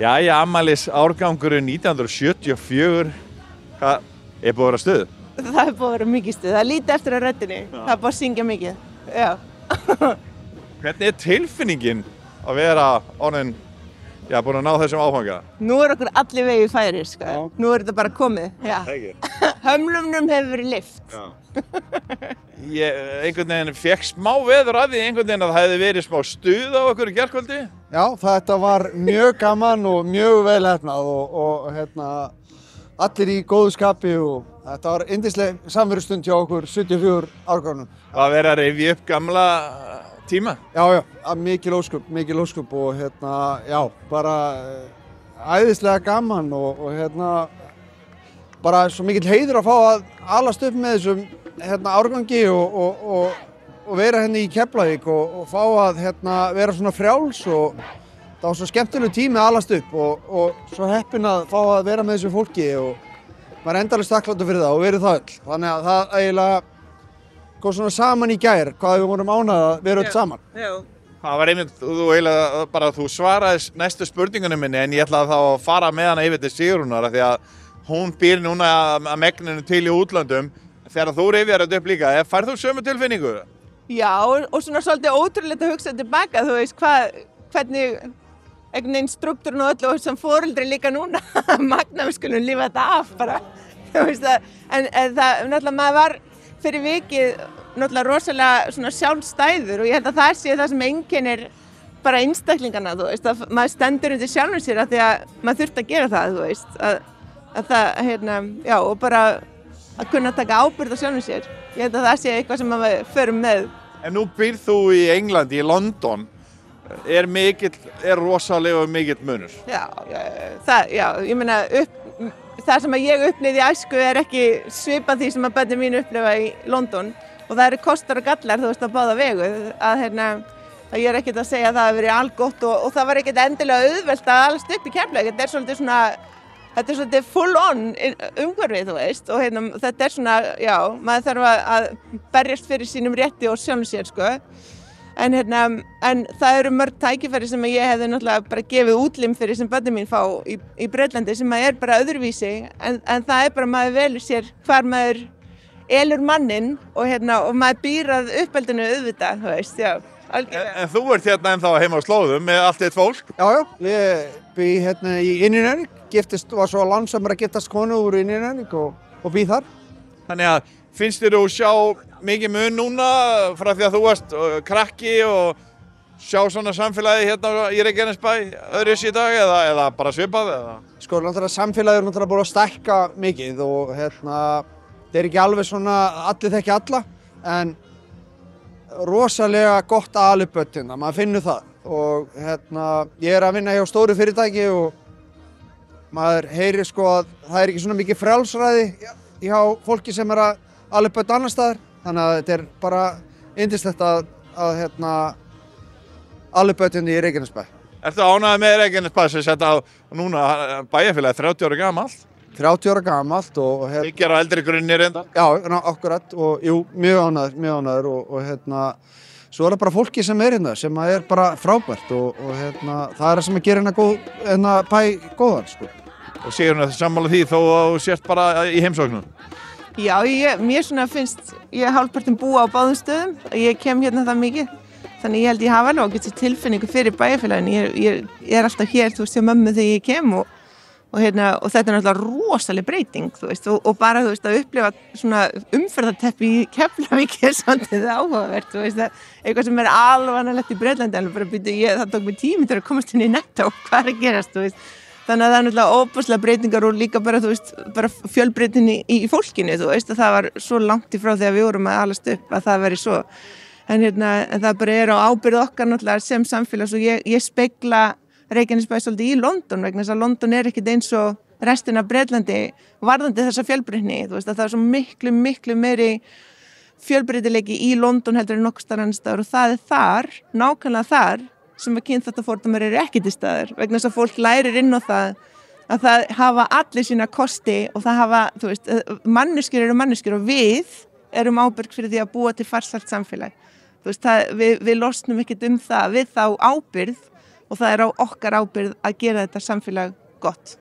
Jæja, afmælis árgangurinn 1974, hvað búið að vera stuð? Það búið að vera mikið stuð, það lítið eftir að röddinni, það búið að syngja mikið, já. Hvernig tilfinningin að vera orðin, búin að ná þessum áfanga? Nú okkur allir vegið færir, sko. Nú þetta bara komið, já. Hömlumnum hefur verið lyft. Ég einhvern veginn fekk smá veður að því einhvern veginn að það hefði verið smá stuð á okkur í gærkvöldi. Já, þetta var mjög gaman og mjög vel heppnað og allir í góðu skapi og þetta var yndisleg samverustund hjá okkur 74 árganum. Að vera að rifja upp gamla tíma? Já, mikil ósköp og já, bara æðislega gaman og bara svo mikill heiður að fá að alast upp með þessum árgangi og vera í Keflavík og fá að vera svona frjáls og það var svo skemmtileg tími að alast upp og svo heppinn að fá að vera með þessu fólki og maður er endalaust þakklátur fyrir það og verið það öll. Þannig að það eiginlega kom svona saman í gær hvað við vorum ánægð að vera öll saman. Já. Það var einmitt, þú svaraði næstu spurningunum minni en ég ætlaði þá að fara með hana yfir til Sigrúnar af því að hún býr núna að megninu til í útlöndum. Þegar þú rifjar þetta upp líka, færð þú sömu tilfinningu? Já, og svona svolítið ótrúlegt að hugsa tilbaka, þú veist, hvernig einhvern veginn struktúrinn og öllu sem foreldri líka núna, magna við skulum lifa þetta af bara, þú veist það, en það, náttúrulega maður var fyrir vikið, náttúrulega rosalega svona sjálfstæður og ég held að það sé það sem einkennir bara einstaklingana, þú veist, að maður stendur undir sjálfum sér af því að maður þurfti að gera það, þú veist, að það, já, og bara að kunna taka ábyrgð á sjálfum sér. Ég held að það sé eitthvað sem við förum með. En nú býrð þú í Englandi, í London. Er rosalega mikill munur? Já, ég meina það sem ég upplifði í æsku er ekki svipað því sem að börnin mín upplifa í London og það eru kostar og gallar, þú veist, á báða vegu. Að ég er ekkert að segja að það hafi verið algott og það var ekkert endilega auðvelt að alast upp í Keflavík. Þetta er svolítið full on umhverfið, þú veist, og þetta er svona, já, maður þarf að berjast fyrir sínum rétti og sjálfum sér, sko. En það eru mörg tækifæri sem ég hefði náttúrulega bara gefið útlim fyrir sem börnin mín fá í Bretlandi sem er bara öðruvísi, en það er bara maður velur sér hvar maður elur mannin og maður býr að uppeldinu auðvitað, þú veist, já. En þú ert ennþá heima á slóðum með allt þitt fólk? Já, ég bý í Innri-Njarðvík, var svo lánsamur að giftast konu úr Innri-Njarðvík og bý þar. Þannig að finnst þér þú sjá mikið mun núna frá því að þú varst krakki og sjá svona samfélagi í Reykjanesbæ öðruvísi í dag eða bara svipað? Sko, samfélagið er búið að stækka mikið og það er ekki alveg svona allir þekki alla, en rosalega gott að ala upp börn, maður finnur það og ég er að vinna hjá stóru fyrirtæki og maður heyrir sko að það er ekki svona mikið frjálsræði hjá fólki sem er að ala upp börn annar staðar, þannig að þetta er bara yndislegt að ala upp börn í Reykjanesbæ. Ertu ánægður með Reykjanesbæ sem setta á núna bæjarfélagið 30 ára gamalt? 30 ára gamalt og byggjar á eldri grunni reyndar? Já, akkurat og jú, mjög ánægður og svo er það bara fólki sem er sem er bara frábært og það er það sem gerir bæ góðan, sko. Og Sigrún, þetta sammála því þó að þú sért bara í heimsóknum? Já, mér svona finnst ég hálfpartinn búa á báðum stöðum, ég kem það mikið, þannig ég held ég hafa alveg ágætis tilfinningu fyrir bæjarfélaginu, ég er alltaf hér, þú veist, hjá mömmu þegar ég kem og þetta er náttúrulega rosaleg breyting, þú veist, og bara, þú veist, að upplifa svona umferðarteppi í Keflavík er svolítið áhugavert, þú veist, eitthvað sem er alvanalegt í Bretlandi, alveg bara það tók mig tími til að komast inn í Netto, hvað er að gerast, þú veist, þannig að það er náttúrulega óbúslega breytingar og líka bara, þú veist, bara fjölbreytin í fólkinu, þú veist, að það var svo langt í frá þegar við vorum að alast upp að það veri svo, en það bara er á ábyrgð okkar náttúrulega sem samfélags og ég spegla Reykjanesbæ svolítið í London vegna þess að London er ekkert eins og restin af Bretlandi varðandi þessa fjölbreytni, þú veist að það er svo miklu meiri fjölbreytileiki í London heldur en nokkuð staðar annars staðar og það er nákvæmlega þar sem að kynþáttafordómar eru ekki til staðar vegna þess að fólk lærir inn á það að það hafa allir sína kosti og það hafa, þú veist, manneskjur eru manneskjur og við erum ábyrg fyrir því að búa til farsælt samfélag. Þú veist, við losnum ekkert það, við þá ábyrgð og það á okkar ábyrgð að gera þetta samfélag gott.